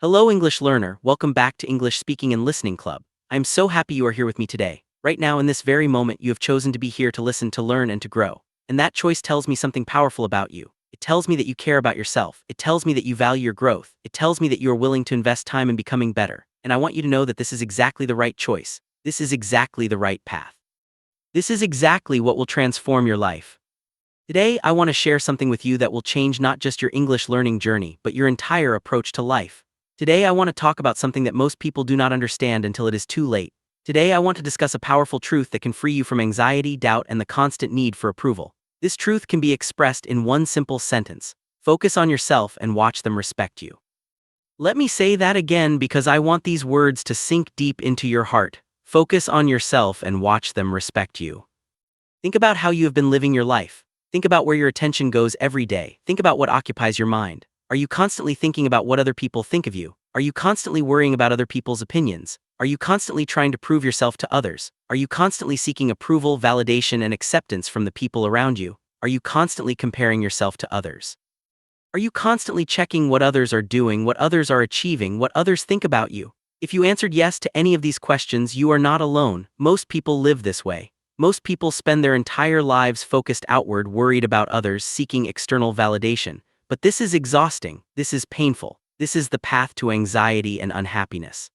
Hello, English learner. Welcome back to English Speaking and Listening Club. I'm so happy you are here with me today. Right now, in this very moment, you have chosen to be here to listen, to learn, and to grow. And that choice tells me something powerful about you. It tells me that you care about yourself. It tells me that you value your growth. It tells me that you are willing to invest time in becoming better. And I want you to know that this is exactly the right choice. This is exactly the right path. This is exactly what will transform your life. Today, I want to share something with you that will change not just your English learning journey, but your entire approach to life. Today, I want to talk about something that most people do not understand until it is too late. Today, I want to discuss a powerful truth that can free you from anxiety, doubt, and the constant need for approval. This truth can be expressed in one simple sentence: focus on yourself and watch them respect you. Let me say that again because I want these words to sink deep into your heart. Focus on yourself and watch them respect you. Think about how you have been living your life. Think about where your attention goes every day. Think about what occupies your mind. Are you constantly thinking about what other people think of you? Are you constantly worrying about other people's opinions? Are you constantly trying to prove yourself to others? Are you constantly seeking approval, validation, and acceptance from the people around you? Are you constantly comparing yourself to others? Are you constantly checking what others are doing, what others are achieving, what others think about you? If you answered yes to any of these questions, you are not alone. Most people live this way. Most people spend their entire lives focused outward, worried about others, seeking external validation. But this is exhausting, this is painful, this is the path to anxiety and unhappiness.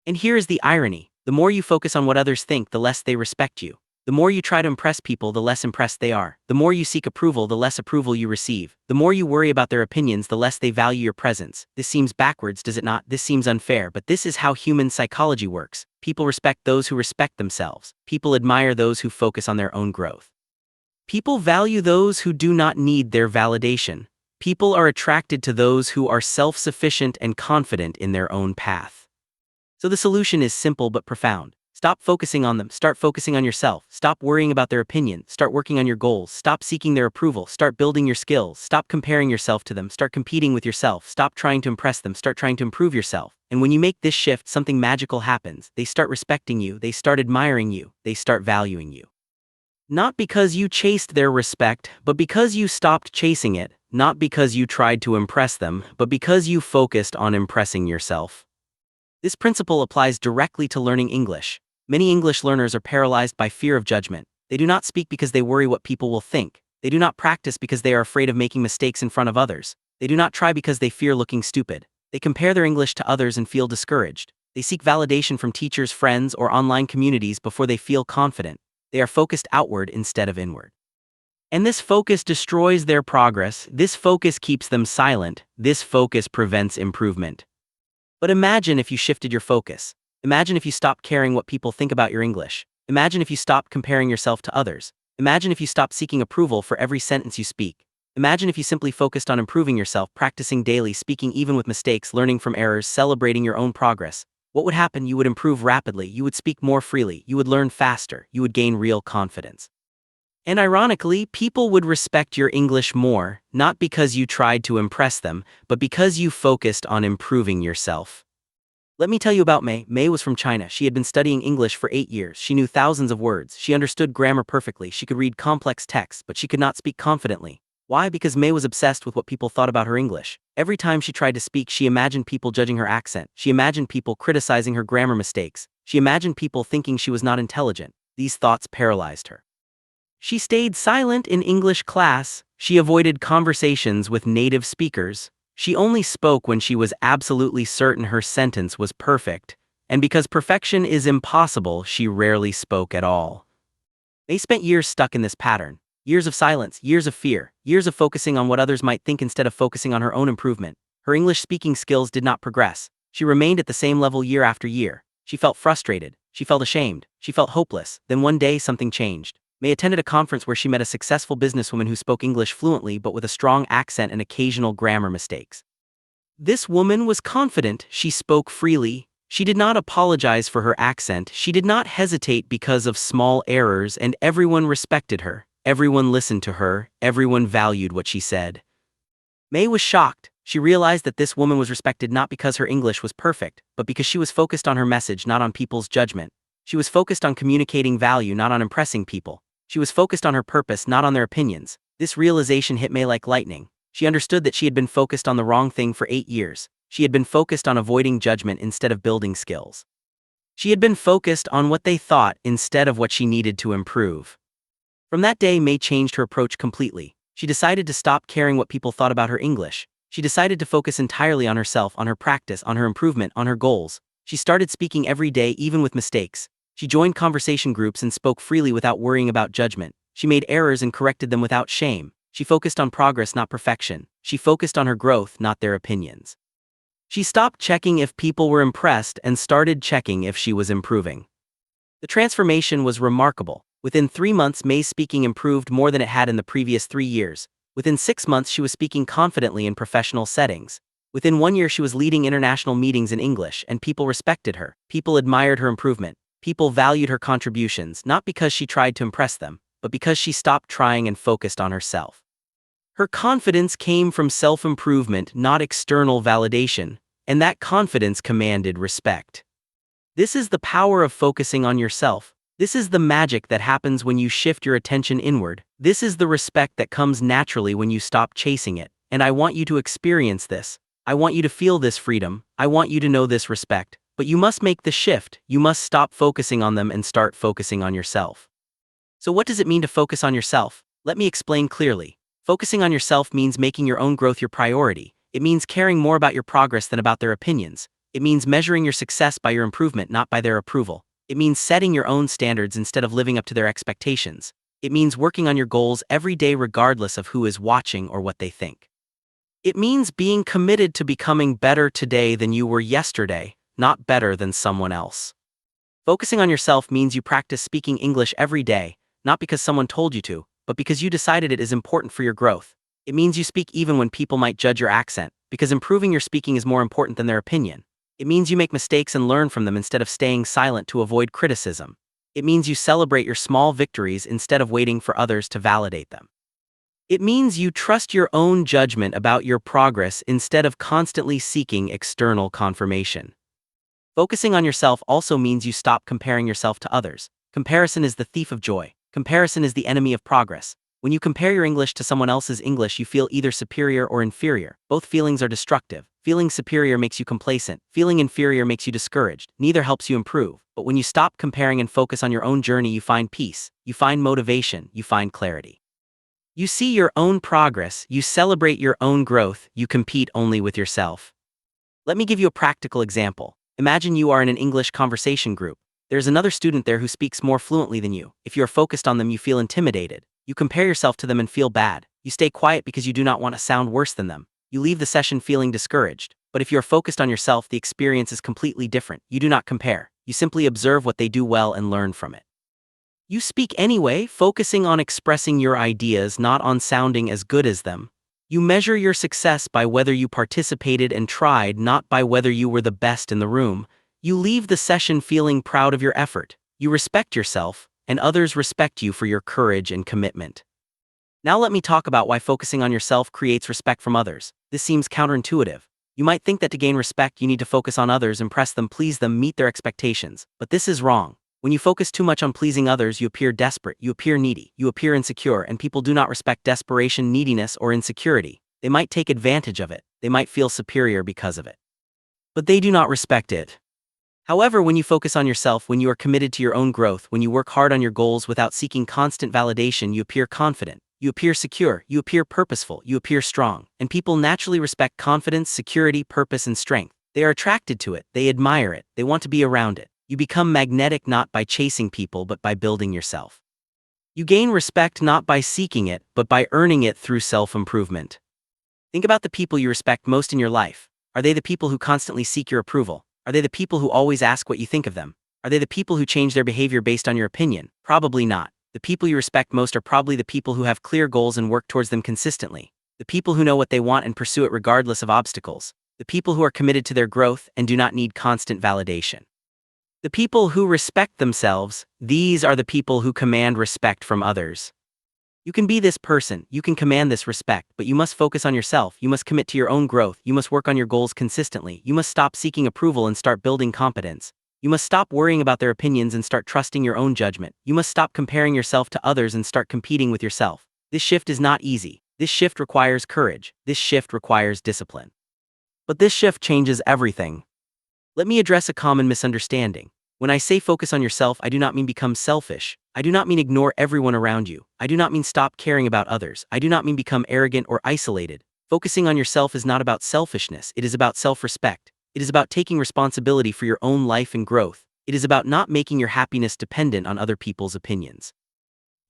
And here is the irony: the more you focus on what others think, the less they respect you. The more you try to impress people, the less impressed they are. The more you seek approval, the less approval you receive. The more you worry about their opinions, the less they value your presence. This seems backwards, does it not? This seems unfair, but this is how human psychology works. People respect those who respect themselves. People admire those who focus on their own growth. People value those who do not need their validation. People are attracted to those who are self-sufficient and confident in their own path. So the solution is simple but profound. Stop focusing on them, start focusing on yourself. Stop worrying about their opinion, start working on your goals. Stop seeking their approval, start building your skills. Stop comparing yourself to them, start competing with yourself. Stop trying to impress them, start trying to improve yourself. And when you make this shift, something magical happens. They start respecting you, they start admiring you, they start valuing you. Not because you chased their respect, but because you stopped chasing it. Not because you tried to impress them, but because you focused on impressing yourself. This principle applies directly to learning English. Many English learners are paralyzed by fear of judgment. They do not speak because they worry what people will think. They do not practice because they are afraid of making mistakes in front of others. They do not try because they fear looking stupid. They compare their English to others and feel discouraged. They seek validation from teachers, friends, or online communities before they feel confident. They are focused outward instead of inward. And this focus destroys their progress. This focus keeps them silent. This focus prevents improvement. But imagine if you shifted your focus. Imagine if you stopped caring what people think about your English. Imagine if you stopped comparing yourself to others. Imagine if you stopped seeking approval for every sentence you speak. Imagine if you simply focused on improving yourself, practicing daily, speaking even with mistakes, learning from errors, celebrating your own progress. What would happen? You would improve rapidly, you would speak more freely, you would learn faster, you would gain real confidence. And ironically, people would respect your English more, not because you tried to impress them, but because you focused on improving yourself. Let me tell you about May. May was from China. She had been studying English for 8 years. She knew thousands of words. She understood grammar perfectly. She could read complex texts, but she could not speak confidently. Why? Because May was obsessed with what people thought about her English. Every time she tried to speak, she imagined people judging her accent. She imagined people criticizing her grammar mistakes. She imagined people thinking she was not intelligent. These thoughts paralyzed her. She stayed silent in English class. She avoided conversations with native speakers. She only spoke when she was absolutely certain her sentence was perfect, and because perfection is impossible, she rarely spoke at all. They spent years stuck in this pattern. Years of silence, years of fear, years of focusing on what others might think instead of focusing on her own improvement. Her English speaking skills did not progress. She remained at the same level year after year. She felt frustrated. She felt ashamed. She felt hopeless. Then one day something changed. May attended a conference where she met a successful businesswoman who spoke English fluently but with a strong accent and occasional grammar mistakes. This woman was confident. She spoke freely. She did not apologize for her accent. She did not hesitate because of small errors, and everyone respected her. Everyone listened to her. Everyone valued what she said. May was shocked. She realized that this woman was respected not because her English was perfect, but because she was focused on her message, not on people's judgment. She was focused on communicating value, not on impressing people. She was focused on her purpose, not on their opinions. This realization hit May like lightning. She understood that she had been focused on the wrong thing for 8 years. She had been focused on avoiding judgment instead of building skills. She had been focused on what they thought instead of what she needed to improve. From that day, May changed her approach completely. She decided to stop caring what people thought about her English. She decided to focus entirely on herself, on her practice, on her improvement, on her goals. She started speaking every day, even with mistakes. She joined conversation groups and spoke freely without worrying about judgment. She made errors and corrected them without shame. She focused on progress, not perfection. She focused on her growth, not their opinions. She stopped checking if people were impressed and started checking if she was improving. The transformation was remarkable. Within 3 months, May's speaking improved more than it had in the previous 3 years. Within 6 months, she was speaking confidently in professional settings. Within 1 year, she was leading international meetings in English, and people respected her. People admired her improvement. People valued her contributions, not because she tried to impress them, but because she stopped trying and focused on herself. Her confidence came from self-improvement, not external validation, and that confidence commanded respect. This is the power of focusing on yourself. This is the magic that happens when you shift your attention inward. This is the respect that comes naturally when you stop chasing it. And I want you to experience this. I want you to feel this freedom. I want you to know this respect. But you must make the shift. You must stop focusing on them and start focusing on yourself. So what does it mean to focus on yourself? Let me explain clearly. Focusing on yourself means making your own growth your priority. It means caring more about your progress than about their opinions. It means measuring your success by your improvement, not by their approval. It means setting your own standards instead of living up to their expectations. It means working on your goals every day regardless of who is watching or what they think. It means being committed to becoming better today than you were yesterday, not better than someone else. Focusing on yourself means you practice speaking English every day, not because someone told you to, but because you decided it is important for your growth. It means you speak even when people might judge your accent, because improving your speaking is more important than their opinion. It means you make mistakes and learn from them instead of staying silent to avoid criticism. It means you celebrate your small victories instead of waiting for others to validate them. It means you trust your own judgment about your progress instead of constantly seeking external confirmation. Focusing on yourself also means you stop comparing yourself to others. Comparison is the thief of joy. Comparison is the enemy of progress. When you compare your English to someone else's English, you feel either superior or inferior. Both feelings are destructive. Feeling superior makes you complacent. Feeling inferior makes you discouraged. Neither helps you improve. But when you stop comparing and focus on your own journey, you find peace. You find motivation. You find clarity. You see your own progress. You celebrate your own growth. You compete only with yourself. Let me give you a practical example. Imagine you are in an English conversation group. There's another student there who speaks more fluently than you. If you are focused on them, you feel intimidated. You compare yourself to them and feel bad. You stay quiet because you do not want to sound worse than them. You leave the session feeling discouraged. But if you are focused on yourself, the experience is completely different. You do not compare. You simply observe what they do well and learn from it. You speak anyway, focusing on expressing your ideas, not on sounding as good as them. You measure your success by whether you participated and tried, not by whether you were the best in the room. You leave the session feeling proud of your effort. You respect yourself, and others respect you for your courage and commitment. Now let me talk about why focusing on yourself creates respect from others. This seems counterintuitive. You might think that to gain respect, you need to focus on others, impress them, please them, meet their expectations. But this is wrong. When you focus too much on pleasing others, you appear desperate, you appear needy, you appear insecure, and people do not respect desperation, neediness, or insecurity. They might take advantage of it. They might feel superior because of it. But they do not respect it. However, when you focus on yourself, when you are committed to your own growth, when you work hard on your goals without seeking constant validation, you appear confident, you appear secure, you appear purposeful, you appear strong, and people naturally respect confidence, security, purpose, and strength. They are attracted to it, they admire it, they want to be around it. You become magnetic not by chasing people but by building yourself. You gain respect not by seeking it but by earning it through self-improvement. Think about the people you respect most in your life. Are they the people who constantly seek your approval? Are they the people who always ask what you think of them? Are they the people who change their behavior based on your opinion? Probably not. The people you respect most are probably the people who have clear goals and work towards them consistently. The people who know what they want and pursue it regardless of obstacles. The people who are committed to their growth and do not need constant validation. The people who respect themselves, these are the people who command respect from others. You can be this person, you can command this respect, but you must focus on yourself, you must commit to your own growth, you must work on your goals consistently, you must stop seeking approval and start building competence. You must stop worrying about their opinions and start trusting your own judgment. You must stop comparing yourself to others and start competing with yourself. This shift is not easy. This shift requires courage. This shift requires discipline. But this shift changes everything. Let me address a common misunderstanding. When I say focus on yourself, I do not mean become selfish. I do not mean ignore everyone around you. I do not mean stop caring about others. I do not mean become arrogant or isolated. Focusing on yourself is not about selfishness. It is about self-respect. It is about taking responsibility for your own life and growth. It is about not making your happiness dependent on other people's opinions.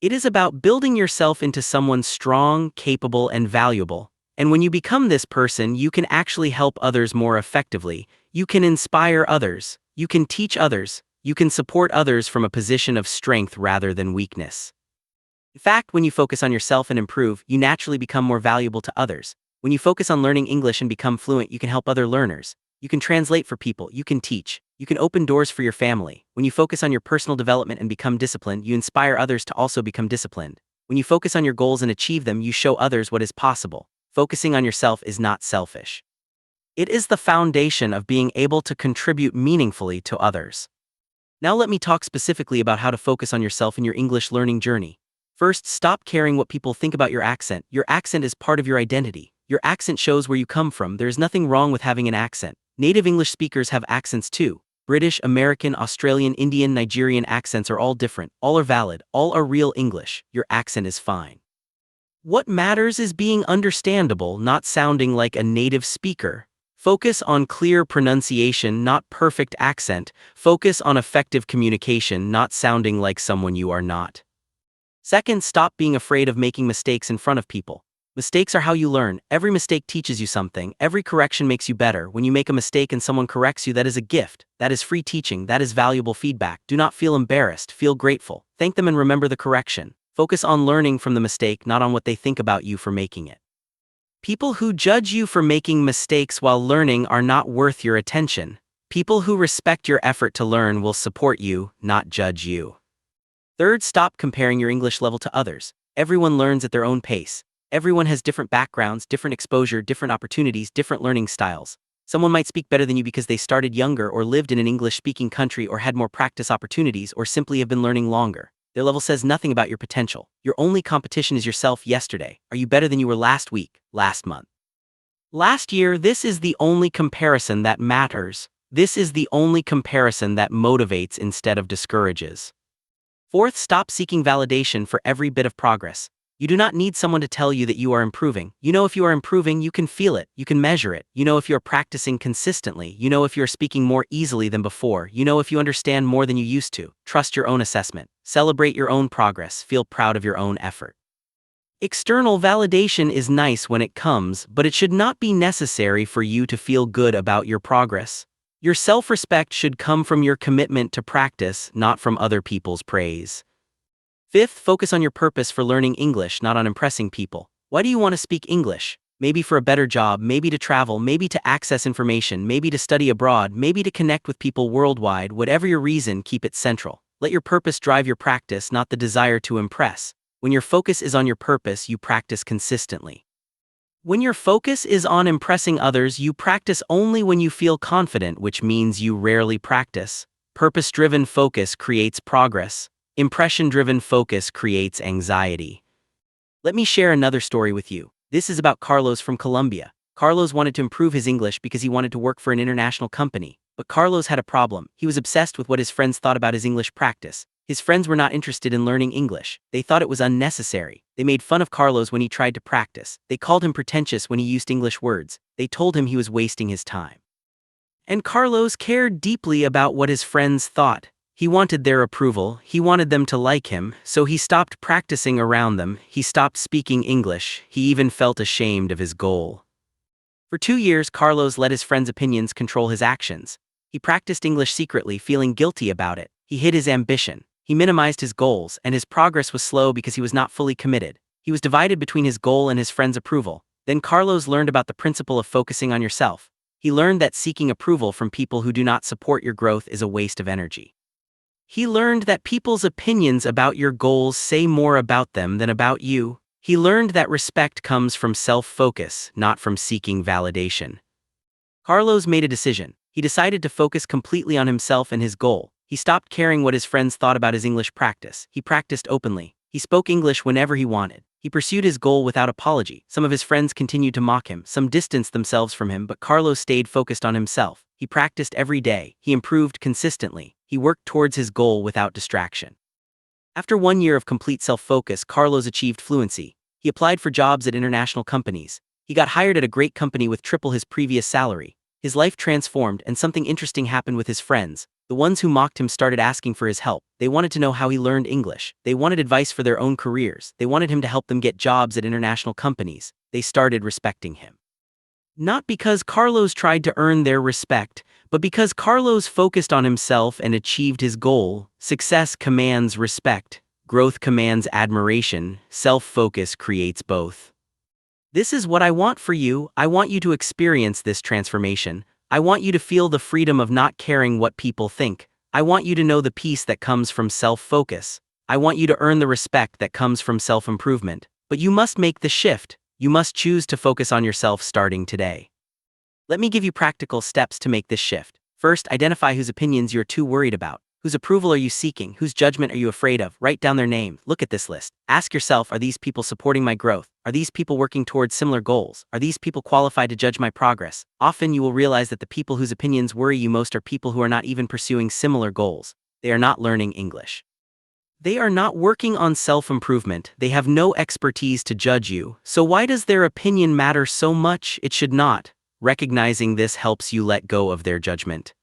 It is about building yourself into someone strong, capable, and valuable. And when you become this person, you can actually help others more effectively. You can inspire others. You can teach others. You can support others from a position of strength rather than weakness. In fact, when you focus on yourself and improve, you naturally become more valuable to others. When you focus on learning English and become fluent, you can help other learners. You can translate for people. You can teach. You can open doors for your family. When you focus on your personal development and become disciplined, you inspire others to also become disciplined. When you focus on your goals and achieve them, you show others what is possible. Focusing on yourself is not selfish. It is the foundation of being able to contribute meaningfully to others. Now let me talk specifically about how to focus on yourself in your English learning journey. First, stop caring what people think about your accent. Your accent is part of your identity. Your accent shows where you come from. There is nothing wrong with having an accent. Native English speakers have accents too. British, American, Australian, Indian, Nigerian accents are all different. All are valid. All are real English. Your accent is fine. What matters is being understandable, not sounding like a native speaker. Focus on clear pronunciation, not perfect accent. Focus on effective communication, not sounding like someone you are not. Second, stop being afraid of making mistakes in front of people. Mistakes are how you learn. Every mistake teaches you something. Every correction makes you better. When you make a mistake and someone corrects you, that is a gift. That is free teaching. That is valuable feedback. Do not feel embarrassed. Feel grateful. Thank them and remember the correction. Focus on learning from the mistake, not on what they think about you for making it. People who judge you for making mistakes while learning are not worth your attention. People who respect your effort to learn will support you, not judge you. Third, stop comparing your English level to others. Everyone learns at their own pace. Everyone has different backgrounds, different exposure, different opportunities, different learning styles. Someone might speak better than you because they started younger or lived in an English-speaking country or had more practice opportunities or simply have been learning longer. Their level says nothing about your potential. Your only competition is yourself yesterday. Are you better than you were last week, last month, last year? This is the only comparison that matters. This is the only comparison that motivates instead of discourages. Fourth, stop seeking validation for every bit of progress. You do not need someone to tell you that you are improving. You know if you are improving, you can feel it, you can measure it. You know if you are practicing consistently. You know if you are speaking more easily than before. You know if you understand more than you used to. Trust your own assessment. Celebrate your own progress. Feel proud of your own effort. External validation is nice when it comes, but it should not be necessary for you to feel good about your progress. Your self-respect should come from your commitment to practice, not from other people's praise. Fifth, focus on your purpose for learning English, not on impressing people. Why do you want to speak English? Maybe for a better job, maybe to travel, maybe to access information, maybe to study abroad, maybe to connect with people worldwide. Whatever your reason, keep it central. Let your purpose drive your practice, not the desire to impress. When your focus is on your purpose, you practice consistently. When your focus is on impressing others, you practice only when you feel confident, which means you rarely practice. Purpose-driven focus creates progress. Impression-driven focus creates anxiety. Let me share another story with you. This is about Carlos from Colombia. Carlos wanted to improve his English because he wanted to work for an international company. But Carlos had a problem. He was obsessed with what his friends thought about his English practice. His friends were not interested in learning English. They thought it was unnecessary. They made fun of Carlos when he tried to practice. They called him pretentious when he used English words. They told him he was wasting his time. And Carlos cared deeply about what his friends thought. He wanted their approval. He wanted them to like him, so he stopped practicing around them. He stopped speaking English. He even felt ashamed of his goal. For 2 years, Carlos let his friends' opinions control his actions. He practiced English secretly, feeling guilty about it. He hid his ambition. He minimized his goals, and his progress was slow because he was not fully committed. He was divided between his goal and his friends' approval. Then Carlos learned about the principle of focusing on yourself. He learned that seeking approval from people who do not support your growth is a waste of energy. He learned that people's opinions about your goals say more about them than about you. He learned that respect comes from self-focus, not from seeking validation. Carlos made a decision. He decided to focus completely on himself and his goal. He stopped caring what his friends thought about his English practice. He practiced openly. He spoke English whenever he wanted. He pursued his goal without apology. Some of his friends continued to mock him, some distanced themselves from him, but Carlos stayed focused on himself. He practiced every day. He improved consistently. He worked towards his goal without distraction. After 1 year of complete self-focus, Carlos achieved fluency. He applied for jobs at international companies. He got hired at a great company with triple his previous salary. His life transformed, and something interesting happened with his friends. The ones who mocked him started asking for his help. They wanted to know how he learned English. They wanted advice for their own careers. They wanted him to help them get jobs at international companies. They started respecting him. Not because Carlos tried to earn their respect, but because Carlos focused on himself and achieved his goal. Success commands respect. Growth commands admiration. Self-focus creates both. This is what I want for you. I want you to experience this transformation. I want you to feel the freedom of not caring what people think. I want you to know the peace that comes from self-focus. I want you to earn the respect that comes from self-improvement. But you must make the shift. You must choose to focus on yourself starting today. Let me give you practical steps to make this shift. First, identify whose opinions you're too worried about. Whose approval are you seeking? Whose judgment are you afraid of? Write down their name. Look at this list. Ask yourself, are these people supporting my growth? Are these people working towards similar goals? Are these people qualified to judge my progress? Often you will realize that the people whose opinions worry you most are people who are not even pursuing similar goals. They are not learning English. They are not working on self-improvement. They have no expertise to judge you. So why does their opinion matter so much? It should not. Recognizing this helps you let go of their judgment.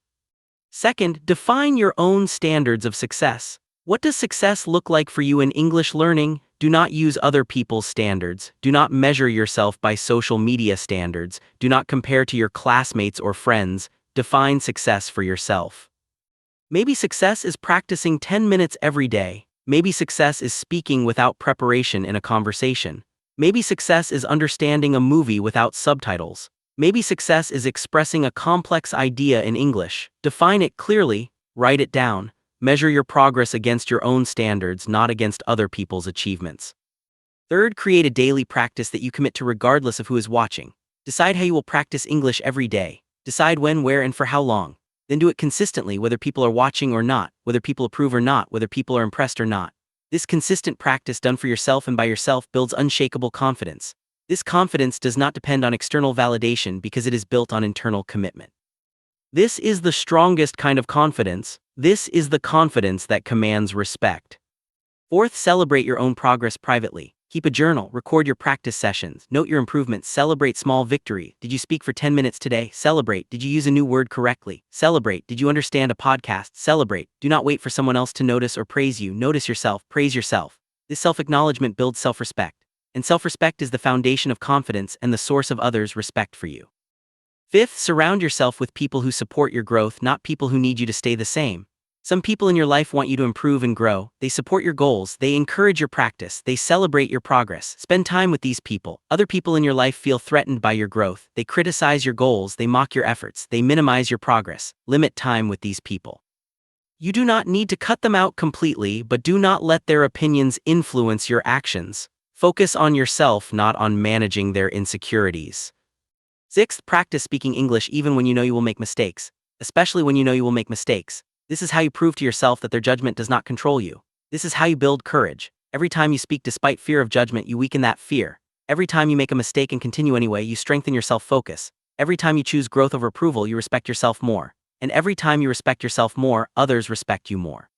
Second, define your own standards of success. What does success look like for you in English learning? Do not use other people's standards. Do not measure yourself by social media standards. Do not compare to your classmates or friends. Define success for yourself. Maybe success is practicing 10 minutes every day. Maybe success is speaking without preparation in a conversation. Maybe success is understanding a movie without subtitles. Maybe success is expressing a complex idea in English. Define it clearly, write it down. Measure your progress against your own standards, not against other people's achievements. Third, create a daily practice that you commit to regardless of who is watching. Decide how you will practice English every day. Decide when, where, and for how long. Then do it consistently, whether people are watching or not, whether people approve or not, whether people are impressed or not. This consistent practice done for yourself and by yourself builds unshakable confidence. This confidence does not depend on external validation because it is built on internal commitment. This is the strongest kind of confidence. This is the confidence that commands respect. Fourth, celebrate your own progress privately. Keep a journal, record your practice sessions, note your improvements, celebrate small victory. Did you speak for 10 minutes today? Celebrate. Did you use a new word correctly? Celebrate. Did you understand a podcast? Celebrate. Do not wait for someone else to notice or praise you. Notice yourself, praise yourself. This self-acknowledgement builds self-respect. And self-respect is the foundation of confidence and the source of others' respect for you. Fifth, surround yourself with people who support your growth, not people who need you to stay the same. Some people in your life want you to improve and grow. They support your goals. They encourage your practice. They celebrate your progress. Spend time with these people. Other people in your life feel threatened by your growth. They criticize your goals. They mock your efforts. They minimize your progress. Limit time with these people. You do not need to cut them out completely, but do not let their opinions influence your actions. Focus on yourself, not on managing their insecurities. Sixth, practice speaking English even when you know you will make mistakes. Especially when you know you will make mistakes. This is how you prove to yourself that their judgment does not control you. This is how you build courage. Every time you speak despite fear of judgment, you weaken that fear. Every time you make a mistake and continue anyway, you strengthen your self-focus. Every time you choose growth over approval, you respect yourself more. And every time you respect yourself more, others respect you more.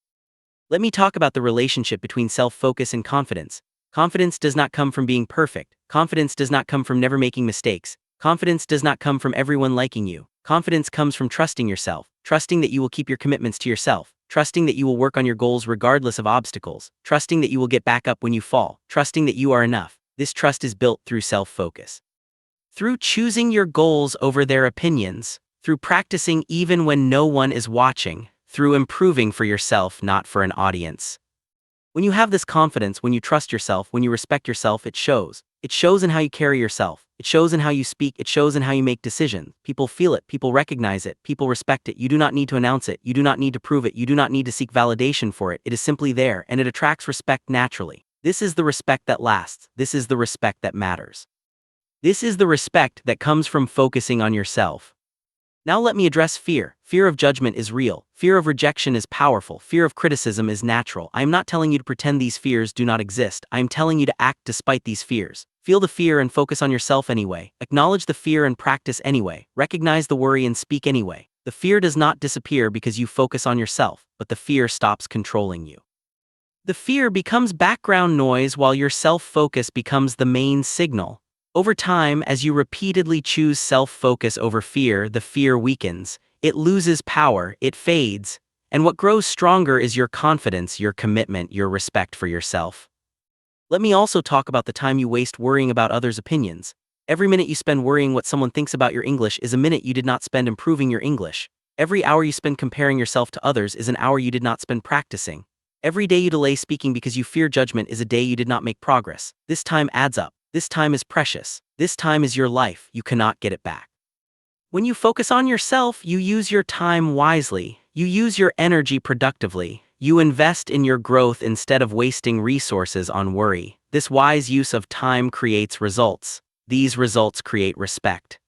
Let me talk about the relationship between self-focus and confidence. Confidence does not come from being perfect. Confidence does not come from never making mistakes. Confidence does not come from everyone liking you. Confidence comes from trusting yourself, trusting that you will keep your commitments to yourself, trusting that you will work on your goals regardless of obstacles, trusting that you will get back up when you fall, trusting that you are enough. This trust is built through self-focus. Through choosing your goals over their opinions, through practicing even when no one is watching, through improving for yourself, not for an audience. When you have this confidence, when you trust yourself, when you respect yourself, it shows. It shows in how you carry yourself. It shows in how you speak. It shows in how you make decisions. People feel it. People recognize it. People respect it. You do not need to announce it. You do not need to prove it. You do not need to seek validation for it. It is simply there, and it attracts respect naturally. This is the respect that lasts. This is the respect that matters. This is the respect that comes from focusing on yourself. Now let me address fear. Fear of judgment is real. Fear of rejection is powerful. Fear of criticism is natural. I am not telling you to pretend these fears do not exist. I am telling you to act despite these fears. Feel the fear and focus on yourself anyway. Acknowledge the fear and practice anyway. Recognize the worry and speak anyway. The fear does not disappear because you focus on yourself, but the fear stops controlling you. The fear becomes background noise while your self-focus becomes the main signal. Over time, as you repeatedly choose self-focus over fear, the fear weakens, it loses power, it fades, and what grows stronger is your confidence, your commitment, your respect for yourself. Let me also talk about the time you waste worrying about others' opinions. Every minute you spend worrying what someone thinks about your English is a minute you did not spend improving your English. Every hour you spend comparing yourself to others is an hour you did not spend practicing. Every day you delay speaking because you fear judgment is a day you did not make progress. This time adds up. This time is precious. This time is your life. You cannot get it back. When you focus on yourself, you use your time wisely. You use your energy productively. You invest in your growth instead of wasting resources on worry. This wise use of time creates results. These results create respect.